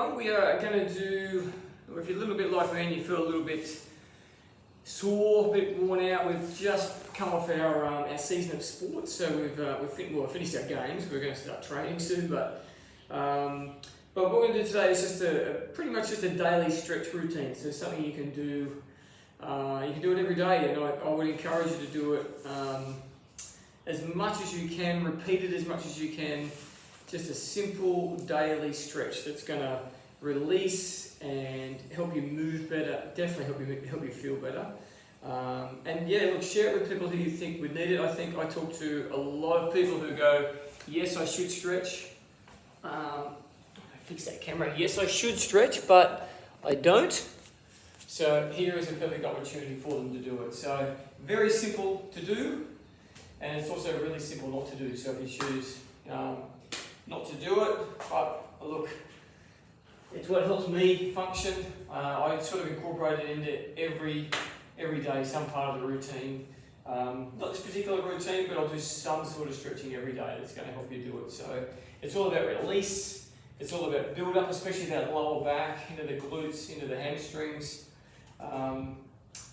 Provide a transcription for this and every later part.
everyone. We are going to do, if you're a little bit like me and you feel a little bit sore, a bit worn out, we've just come off our season of sports, so we've finished our games. We're going to start training soon, but what we're going to do today is just pretty much just a daily stretch routine. So something you can do. You can do it every day, and I would encourage you to do it as much as you can, repeat it as much as you can. Just a simple daily stretch that's going to release and help you move better, definitely help you feel better. And yeah, look, share it with people who you think would need it. I think I talk to a lot of people who go, yes, I should stretch. Fix that camera. Yes, I should stretch, but I don't. So here is a perfect opportunity for them to do it. So very simple to do, and it's also really simple not to do. So if you choose not to do it, but look, it's what helps me function. I sort of incorporate it into every day, some part of the routine. Not this particular routine, but I'll do some sort of stretching every day that's going to help you do it. So it's all about release. It's all about build up, especially that lower back, into the glutes, into the hamstrings. And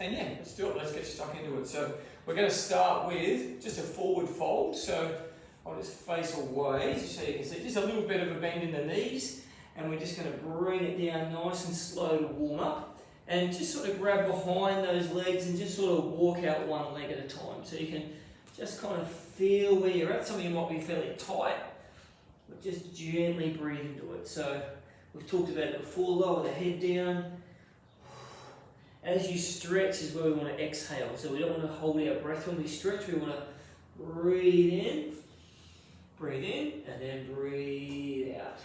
yeah, let's do it. Let's get stuck into it. So we're going to start with just a forward fold. So I'll just face away so you can see just a little bit of a bend in the knees, and we're just going to bring it down nice and slow to warm up, and just sort of grab behind those legs and just sort of walk out one leg at a time. So you can just kind of feel where you're at. Some of you might be fairly tight, but just gently breathe into it. So we've talked about it before, lower the head down. As you stretch is where we want to exhale. So we don't want to hold our breath when we stretch. We want to breathe in, and then breathe out.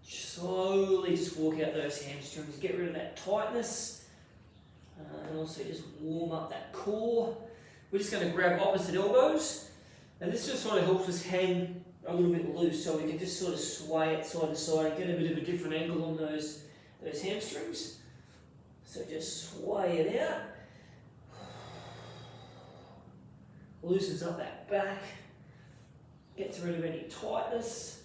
Slowly just walk out those hamstrings. Get rid of that tightness. And also just warm up that core. We're just going to grab opposite elbows. And this just sort of helps us hang a little bit loose, so we can just sort of sway it side to side and get a bit of a different angle on those hamstrings. So just sway it out. Loosens up that back. Gets rid of any tightness.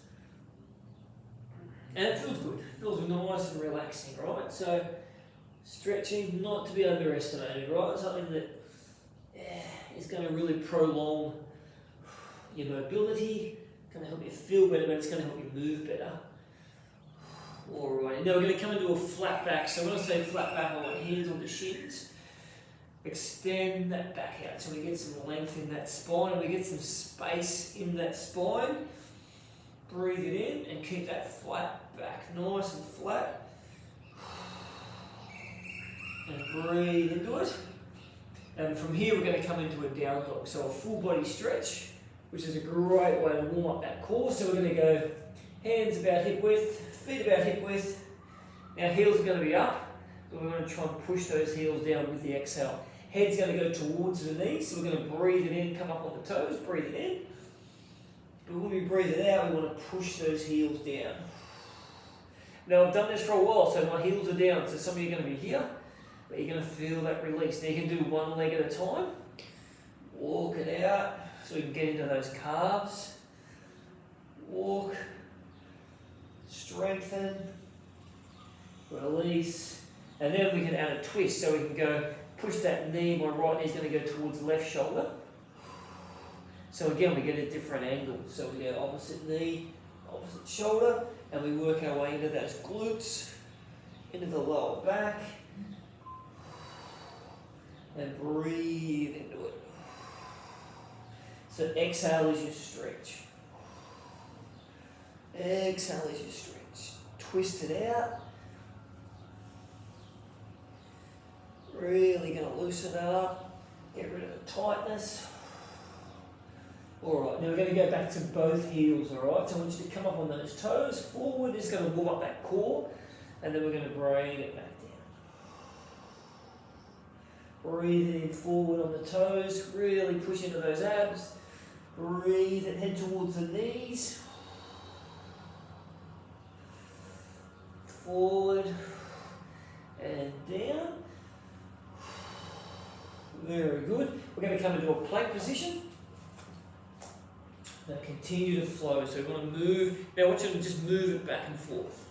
And it feels good. It feels nice and relaxing, right? So stretching, not to be underestimated, right? Something that is going to really prolong your mobility, going to help you feel better, but it's going to help you move better. Alright, now we're going to come into a flat back. So when I say flat back, I want hands on the shins. Extend that back out so we get some length in that spine and we get some space in that spine. Breathe it in and keep that flat back nice and flat. And breathe into it. And from here we're going to come into a down dog. So a full body stretch, which is a great way to warm up that core. So we're going to go hands about hip width, feet about hip width. Now heels are going to be up, but we're going to try and push those heels down with the exhale. Head's going to go towards the knees, so we're going to breathe it in, come up on the toes, breathe it in. But when we breathe it out, we want to push those heels down. Now I've done this for a while, so my heels are down, so some of you are going to be here, but you're going to feel that release. Now you can do one leg at a time. Walk it out, so we can get into those calves. Walk. Strengthen, release, and then we can add a twist. So we can go push that knee, my right knee is going to go towards left shoulder. So again, we get a different angle. So we go opposite knee, opposite shoulder, and we work our way into those glutes, into the lower back, and breathe into it. So exhale as you stretch. Exhale as you stretch. Twist it out. Really going to loosen it up. Get rid of the tightness. Alright, now we're going to go back to both heels, alright? So I want you to come up on those toes, forward, just going to warm up that core, and then we're going to bring it back down. Breathe in forward on the toes, really push into those abs. Breathe and head towards the knees. Forward and down. Very good. We're going to come into a plank position. Now continue to flow. So we want to move. Now I want you to just move it back and forth.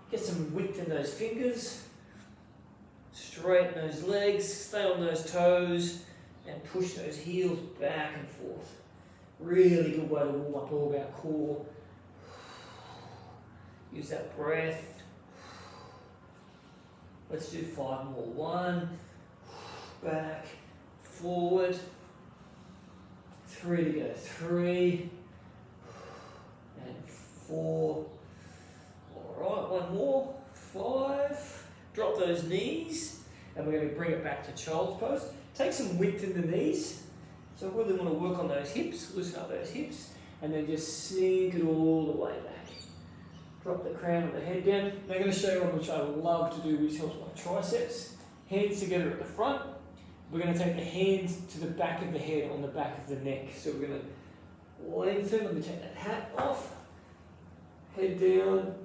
Get some width in those fingers. Straighten those legs. Stay on those toes. And push those heels back and forth. Really good way to warm up all of our core. Use that breath. Let's do 5 more. 1, back, forward. 3 to go. 3 and 4. All right, 1 more. 5. Drop those knees, and we're going to bring it back to child's pose. Take some width in the knees. So I really want to work on those hips, loosen up those hips, and then just sink it all the way back. Drop the crown of the head down. Now I'm going to show you one which I love to do, which helps my triceps. Hands together at the front. We're going to take the hands to the back of the head on the back of the neck. So we're going to lengthen. Let me take that hat off. Head down.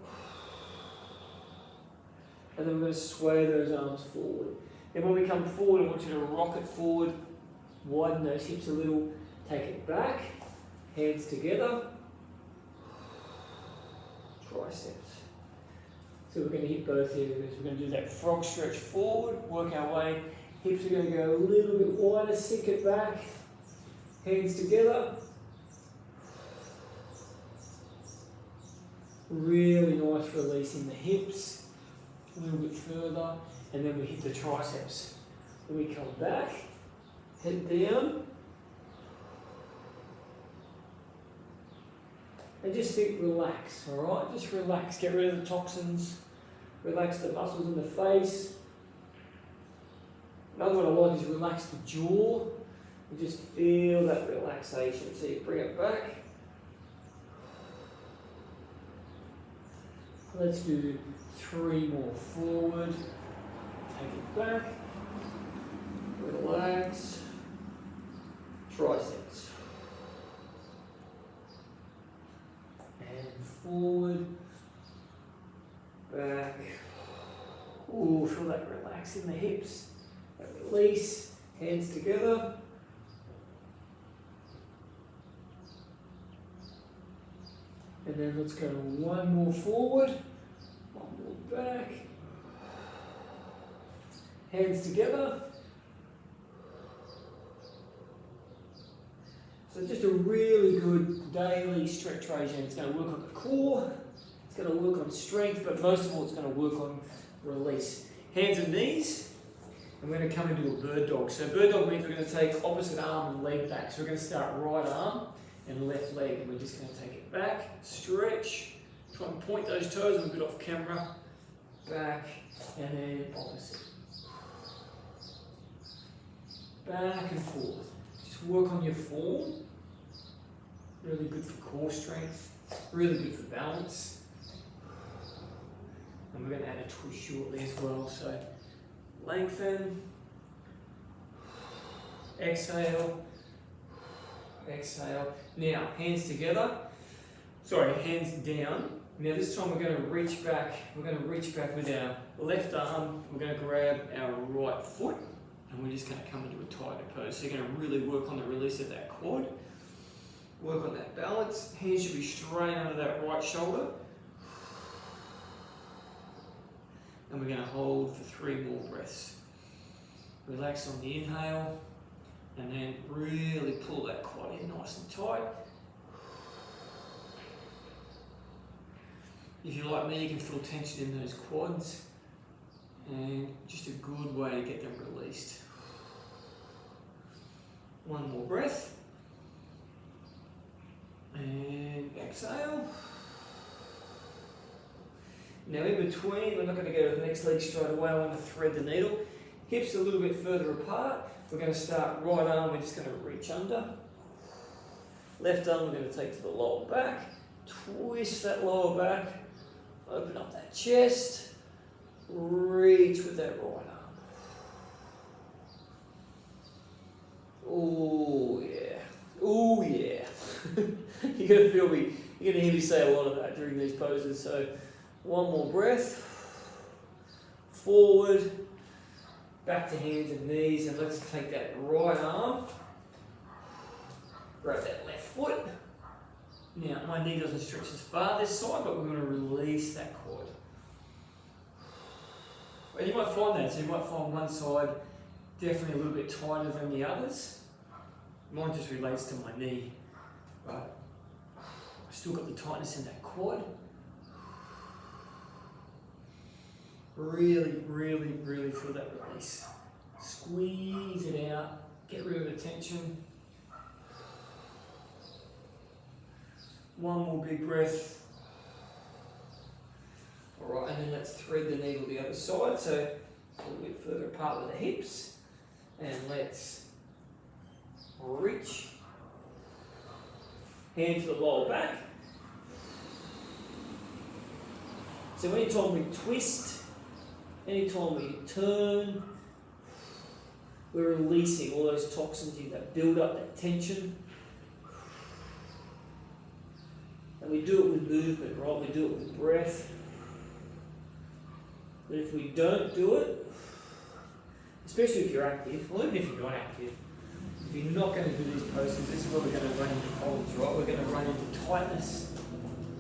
And then we're going to sway those arms forward. Then when we come forward, I want you to rock it forward. Widen those hips a little. Take it back. Hands together. Triceps. So we're going to hit both areas. We're going to do that frog stretch forward, work our way. Hips are going to go a little bit wider, sink it back. Hands together. Really nice release in the hips. A little bit further. And then we hit the triceps. Then we come back, head down. And just think, relax, all right? Just relax, get rid of the toxins, relax the muscles in the face. Another one I like is relax the jaw. You just feel that relaxation. So you bring it back. Let's do 3 more forward. Take it back. Relax. Triceps. Forward, back. Ooh, feel that relax in the hips. That release, hands together. And then let's go 1 more forward, 1 more back. Hands together. So just a really good daily stretch regime. It's going to work on the core, it's going to work on strength, but most of all it's going to work on release. Hands and knees, and we're going to come into a bird dog. So bird dog means we're going to take opposite arm and leg back. So we're going to start right arm and left leg, and we're just going to take it back, stretch, try and point those toes a little bit off camera, back, and then opposite. Back and forth. Just work on your form. Really good for core strength, really good for balance. And we're going to add a twist shortly as well. So lengthen, exhale, exhale. Now hands together, hands down. Now this time we're going to reach back. We're going to reach back with our left arm. We're going to grab our right foot, and we're just going to come into a tiger pose. So you're going to really work on the release of that quad. Work on that balance. Hands should be straight under that right shoulder. And we're going to hold for 3 more breaths. Relax on the inhale, and then really pull that quad in nice and tight. If you're like me, you can feel tension in those quads, and just a good way to get them released. 1 more breath. And exhale. Now in between, we're not going to go to the next leg straight away. I want to thread the needle. Hips a little bit further apart. We're going to start right arm. We're just going to reach under. Left arm we're going to take to the lower back. Twist that lower back. Open up that chest. Reach with that right arm. Oh yeah. Oh yeah. You're going to feel me, you're going to hear me say a lot of that during these poses. So 1 more breath, forward, back to hands and knees, and let's take that right arm grab that left foot. Now, my knee doesn't stretch as far this side, but we're going to release that quad. And you might find that, so you might find one side definitely a little bit tighter than the others. Mine just relates to my knee, but I've still got the tightness in that quad. Really, really, really feel that release. Squeeze it out, get rid of the tension. One more big breath. Alright, and then let's thread the needle the other side, so a little bit further apart with the hips. And let's reach. Hand to the lower back. So anytime we twist, anytime we turn, we're releasing all those toxins that build up, that tension. And we do it with movement, right? We do it with breath. But if we don't do it, especially if you're active, or even if you're not active, if you're not going to do these postures, this is where we're going to run into problems, right? We're going to run into tightness,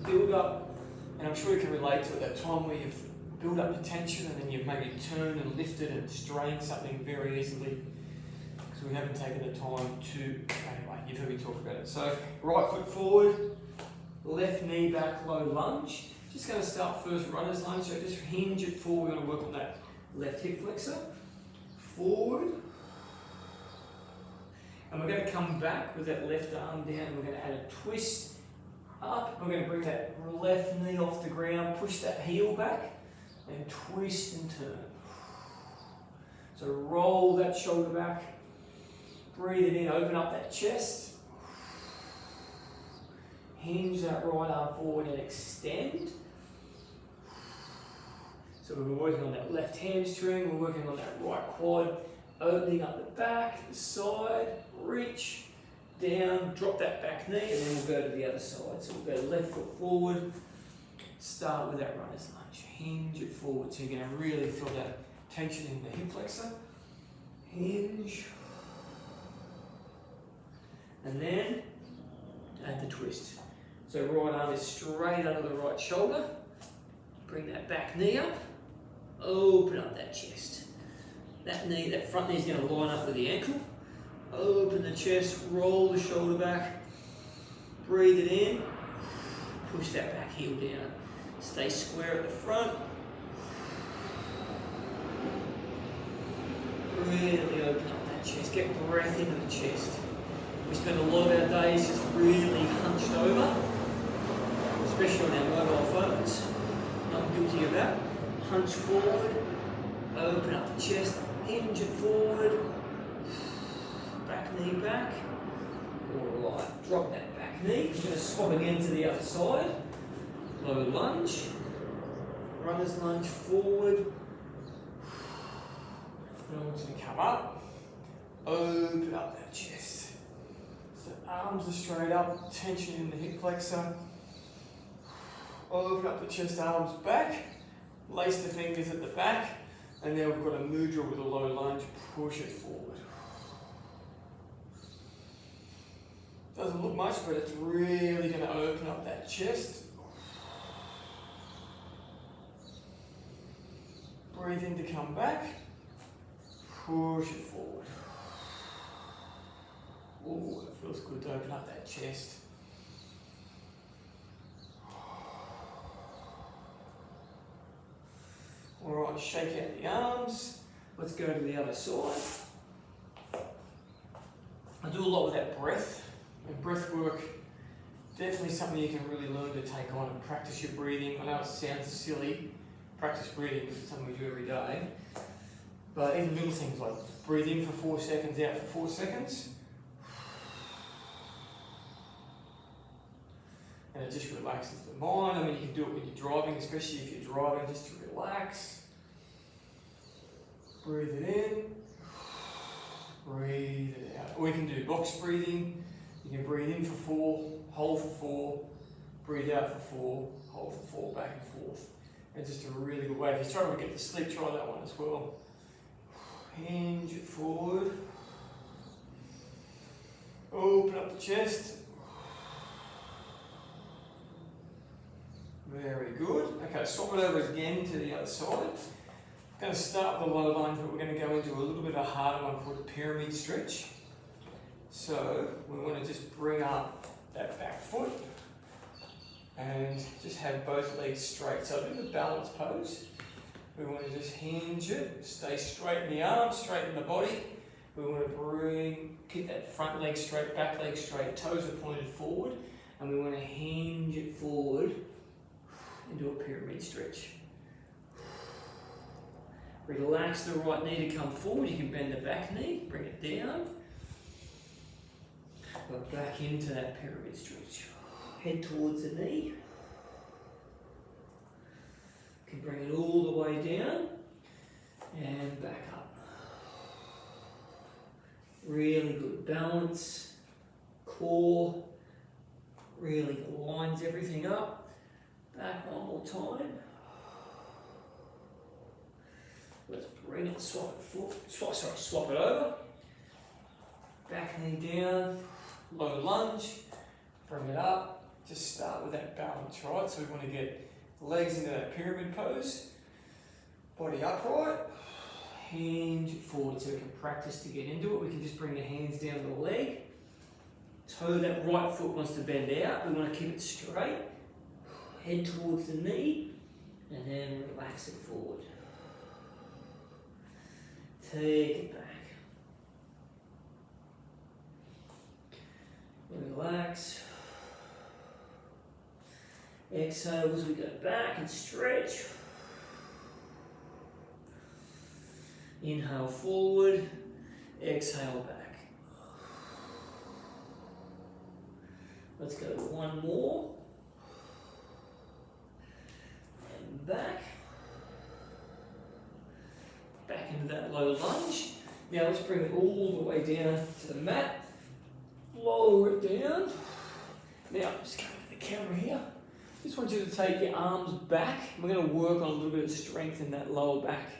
build up, and I'm sure you can relate to it, that time where you've built up the tension and then you've maybe turned and lifted and strained something very easily because we haven't taken the time to, anyway, you've heard me talk about it. So, right foot forward, left knee back, low lunge. Just going to start first runner's lunge, so just hinge it forward. We're going to work on that left hip flexor. Forward. And we're going to come back with that left arm down. And we're going to add a twist up. We're going to bring that left knee off the ground, push that heel back, and twist and turn. So roll that shoulder back. Breathe it in, open up that chest. Hinge that right arm forward and extend. So we're working on that left hamstring, we're working on that right quad, opening up the back, the side, reach, down, drop that back knee, and then we'll go to the other side. So we'll go left foot forward, start with that runner's lunge, hinge it forward. So you're going to really feel that tension in the hip flexor. Hinge. And then add the twist. So right arm is straight under the right shoulder. Bring that back knee up. Open up that chest. That knee, that front knee is going to line up with the ankle. Open the chest, roll the shoulder back. Breathe it in. Push that back heel down. Stay square at the front. Really open up that chest. Get breath into the chest. We spend a lot of our days just really hunched over, especially on our mobile phones. I'm guilty of that. Hunch forward, open up the chest, hinge it forward, back knee back. Alright, drop that back knee. We're going to swap again to the other side. Low lunge, runner's lunge forward. Then we're just going to come up, open up that chest. So arms are straight up, tension in the hip flexor. Open up the chest, arms back, lace the fingers at the back, and then we've got a mudra with a low lunge, push it forward. Doesn't look much, but it's really going to open up that chest. Breathe in to come back, push it forward. Oh, it feels good to open up that chest. Alright, shake out the arms. Let's go to the other side. I do a lot with that breath. And breath work, definitely something you can really learn to take on and practice your breathing. I know it sounds silly, practice breathing because it's something we do every day. But even little things like breathe in for 4 seconds, out for 4 seconds. And it just relaxes the mind. I mean, you can do it when you're driving, especially if you're driving, just to relax. Breathe it in, breathe it out. Or you can do box breathing. You can breathe in for 4, hold for 4, breathe out for 4, hold for 4, back and forth. It's just a really good way. If you're trying to get to sleep, try that one as well. Hinge it forward. Open up the chest. Very good. Okay, swap it over again to the other side. I'm going to start with the low lunge, but we're going to go into a little bit of a harder one called a pyramid stretch. So we want to just bring up that back foot and just have both legs straight. So in the balance pose, we want to just hinge it, stay straight in the arms, straight in the body. We want to keep that front leg straight, back leg straight, toes are pointed forward, and we want to hinge it forward into a pyramid stretch. Relax the right knee to come forward. You can bend the back knee, bring it down. Go back into that pyramid stretch. Head towards the knee. You can bring it all the way down and back up. Really good balance, core, really lines everything up. Back one more time. Let's bring it, swap it over. Back knee down, low lunge, bring it up. Just start with that balance, right? So we want to get legs into that pyramid pose, body upright, hinge forward so we can practice to get into it. We can just bring the hands down the leg. Toe, that right foot wants to bend out. We want to keep it straight. Head towards the knee and then relax it forward. Take it back. Relax. Exhale as we go back and stretch. Inhale forward, exhale back. Let's go one more. And back. Back into that low lunge. Now let's bring it all the way down to the mat. Lower it down. Now, just coming to the camera here. Just want you to take your arms back. We're going to work on a little bit of strength in that lower back,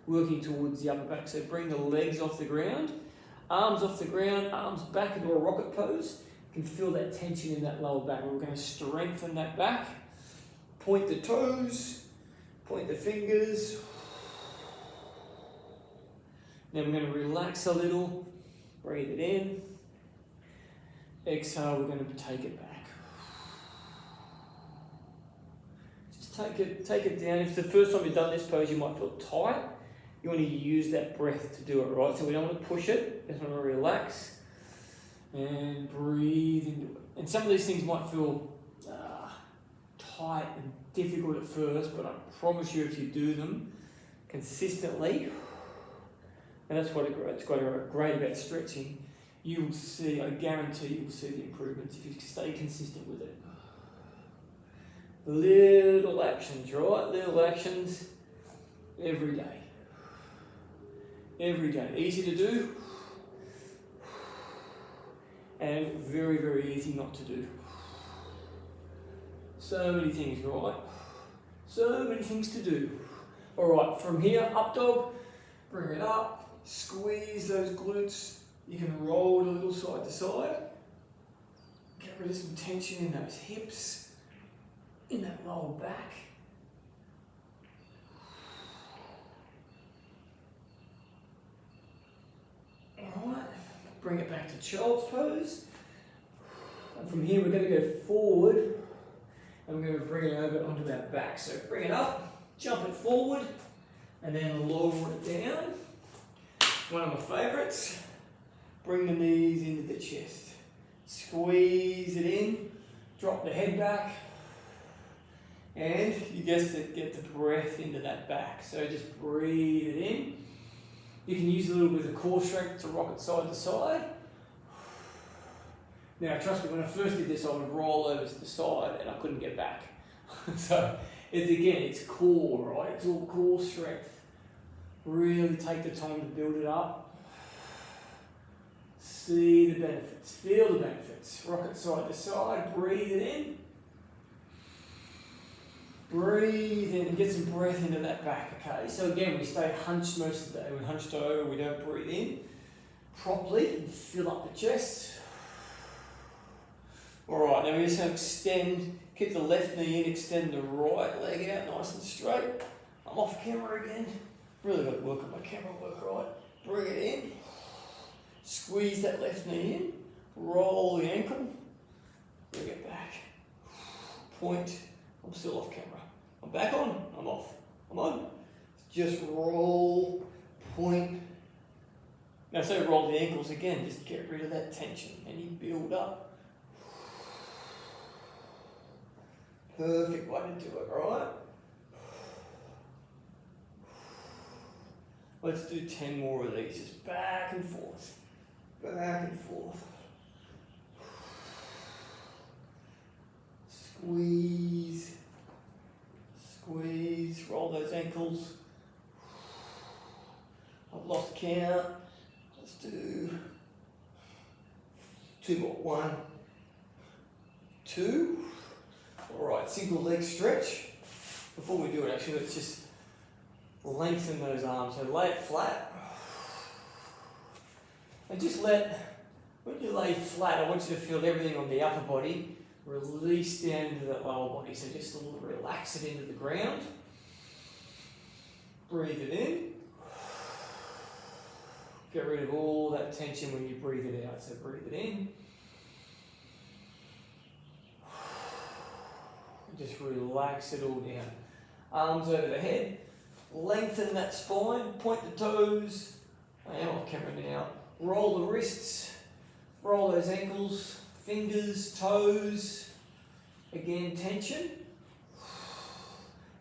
working towards the upper back. So bring the legs off the ground, arms off the ground, arms back into a rocket pose. You can feel that tension in that lower back. We're going to strengthen that back. Point the toes, point the fingers. Then we're going to relax a little, breathe it in. Exhale, we're going to take it back. Just take it down. If it's the first time you've done this pose, you might feel tight. You want to use that breath to do it, right? So we don't want to push it, just want to relax and breathe into it. And some of these things might feel tight and difficult at first, but I promise you if you do them consistently, and that's what it's got great about stretching, you will see, I guarantee you will see the improvements if you stay consistent with it. Little actions, right? Little actions every day. Every day. Easy to do and very, very easy not to do. So many things, right? So many things to do. Alright, from here, up dog, bring it up, squeeze those glutes. You can roll it a little side to side. Get rid of some tension in those hips, in that lower back. Alright, bring it back to child's pose. And from here we're going to go forward and we're going to bring it over onto our back. So bring it up, jump it forward, and then lower it down. One of my favourites. Bring the knees into the chest. Squeeze it in, drop the head back, and you guessed it, get the breath into that back. So just breathe it in. You can use a little bit of core strength to rock it side to side. Now trust me, when I first did this I would roll over to the side and I couldn't get back. So it's core, right? It's all core strength. Really take the time to build it up. See the benefits, feel the benefits. Rock it side to side, breathe it in. Breathe in and get some breath into that back, okay? So again, we stay hunched most of the day. We're hunched over, we don't breathe in properly and fill up the chest. Alright, now we're just going to extend, keep the left knee in, extend the right leg out nice and straight. I'm off camera again. Really got to work on my camera work, right? Bring it in. Squeeze that left knee in. Roll the ankle. Bring it back. Point. I'm still off camera. I'm back on. I'm off. I'm on. Just roll. Point. Now say roll the ankles again. Just get rid of that tension. And you build up. Perfect way to do it, right? Let's do 10 more of these, just back and forth, back and forth. Squeeze, squeeze, roll those ankles. I've lost count. Let's do 2 more. 1, 2. All right, single leg stretch. Before we do it, actually, let's just lengthen those arms. So lay it flat. And just when you lay flat, I want you to feel everything on the upper body release down into the lower body. So just a little relax it into the ground. Breathe it in. Get rid of all that tension when you breathe it out. So breathe it in. Just relax it all down. Arms over the head. Lengthen that spine. Point the toes. I am off camera now. Roll the wrists. Roll those ankles. Fingers, toes. Again, tension.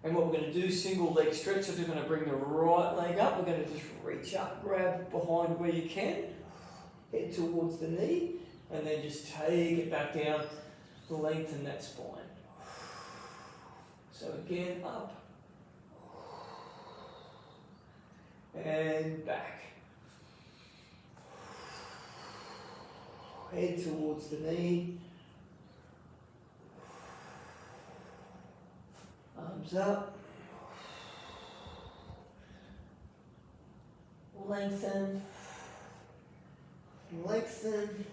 And what we're going to do, single leg stretch. So we're going to bring the right leg up. We're going to just reach up, grab behind where you can. Head towards the knee. And then just take it back down. Lengthen that spine. So again, up and back. Head towards the knee. Arms up. Lengthen. Lengthen.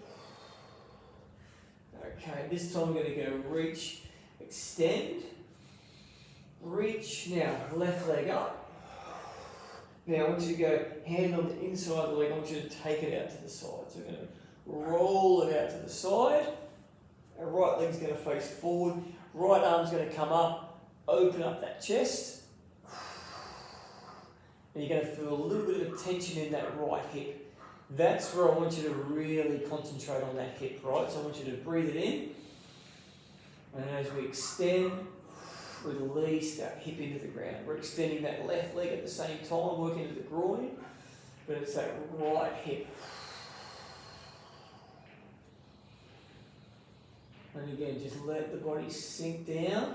Okay, this time we're going to go reach, extend. Reach. Now, left leg up. Now, I want you to go hand on the inside of the leg. I want you to take it out to the side. So we're going to roll it out to the side. Our right leg's going to face forward. Right arm's going to come up. Open up that chest. And you're going to feel a little bit of tension in that right hip. That's where I want you to really concentrate on that hip, right? So I want you to breathe it in. And as we extend, release that hip into the ground. We're extending that left leg at the same time, working into the groin, but it's that right hip. And again, just let the body sink down.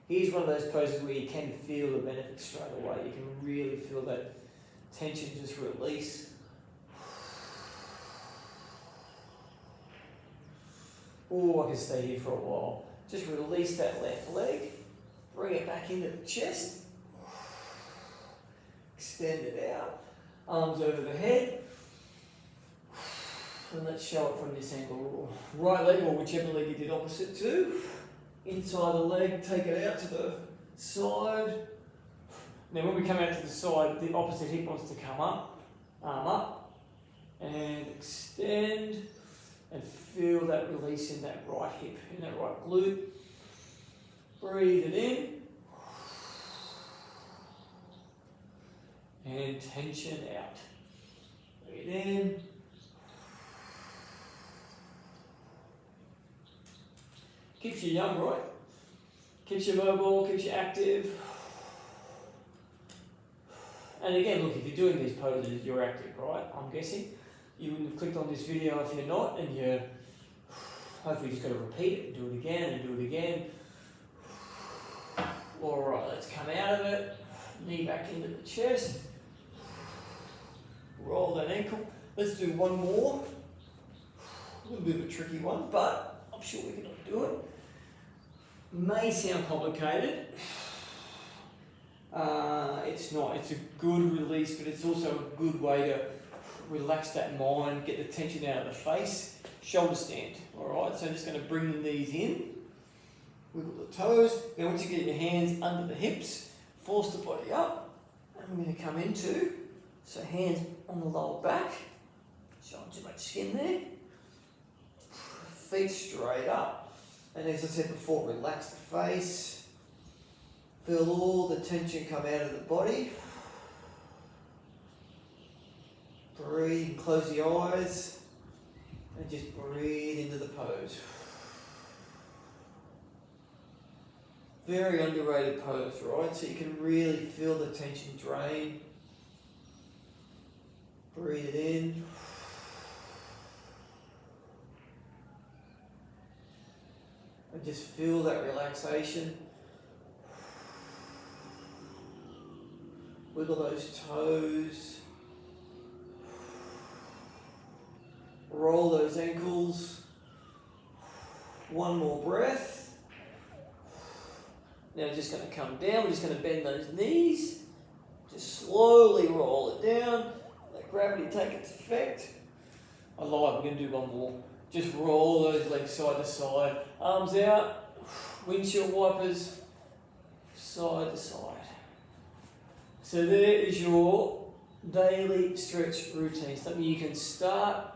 Here's one of those poses where you can feel the benefits straight away. You can really feel that tension just release. Oh, I can stay here for a while. Just release that left leg, bring it back into the chest, extend it out, arms over the head, and let's show it from this angle. Right leg, or whichever leg you did opposite to, inside the leg, take it out to the side. Now when we come out to the side, the opposite hip wants to come up, arm up, and extend. And feel that release in that right hip, in that right glute. Breathe it in. And tension out. Breathe in. Keeps you young, right? Keeps you mobile, keeps you active. And again, look, if you're doing these poses, you're active, right? I'm guessing. You wouldn't have clicked on this video if you're not, and you hopefully just got to repeat it, do it again, and do it again. Alright, let's come out of it. Knee back into the chest. Roll that ankle. Let's do one more. A little bit of a tricky one, but I'm sure we can do it. May sound complicated. It's not. It's a good release, but it's also a good way to relax that mind, get the tension out of the face, shoulder stand. Alright, so I'm just going to bring the knees in, wiggle the toes. Now once you get your hands under the hips, force the body up, and we're going to come into, so hands on the lower back, showing too much skin there, feet straight up, and as I said before, relax the face, feel all the tension come out of the body. Breathe, close the eyes, and just breathe into the pose. Very underrated pose, right? So you can really feel the tension drain. Breathe it in. And just feel that relaxation. Wiggle those toes. Roll those ankles. One more breath. Now just going to come down. We're just going to bend those knees. Just slowly roll it down. Let gravity take its effect. I lied, we're going to do one more. Just roll those legs side to side. Arms out. Windshield wipers. Side to side. So there is your daily stretch routine. Something you can start,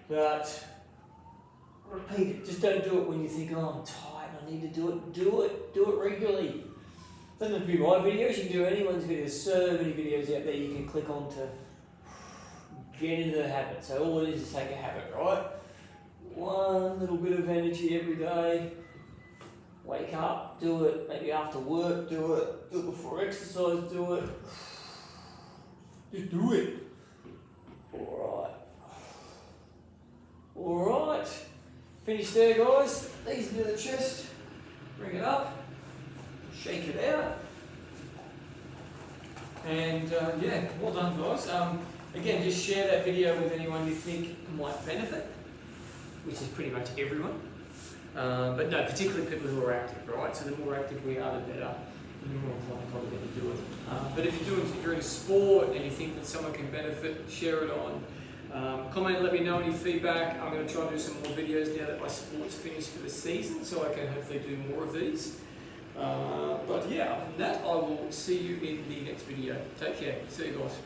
but repeat it. Just don't do it when you think, oh, I'm tired, I need to do it. Do it. Do it regularly. It doesn't have to be my videos. You can do anyone's videos. So many videos out there you can click on to get into the habit. So all it is take a habit, right? One little bit of energy every day. Wake up, do it. Maybe after work, do it. Do it before exercise, do it. Just do it. Alright. Finish there, guys. Knees into the chest. Bring it up. Shake it out. And yeah, well done, guys. Again, just share that video with anyone you think might benefit, which is pretty much everyone. But no, particularly people who are active, right? So the more active we are, the better. And the more inclined we're probably going to do it. But if you're in a sport and you think that someone can benefit, share it on. Comment, let me know any feedback. I'm going to try and do some more videos now that my sport's finished for the season, so I can hopefully do more of these. But yeah, other than that, I will see you in the next video. Take care. See you guys.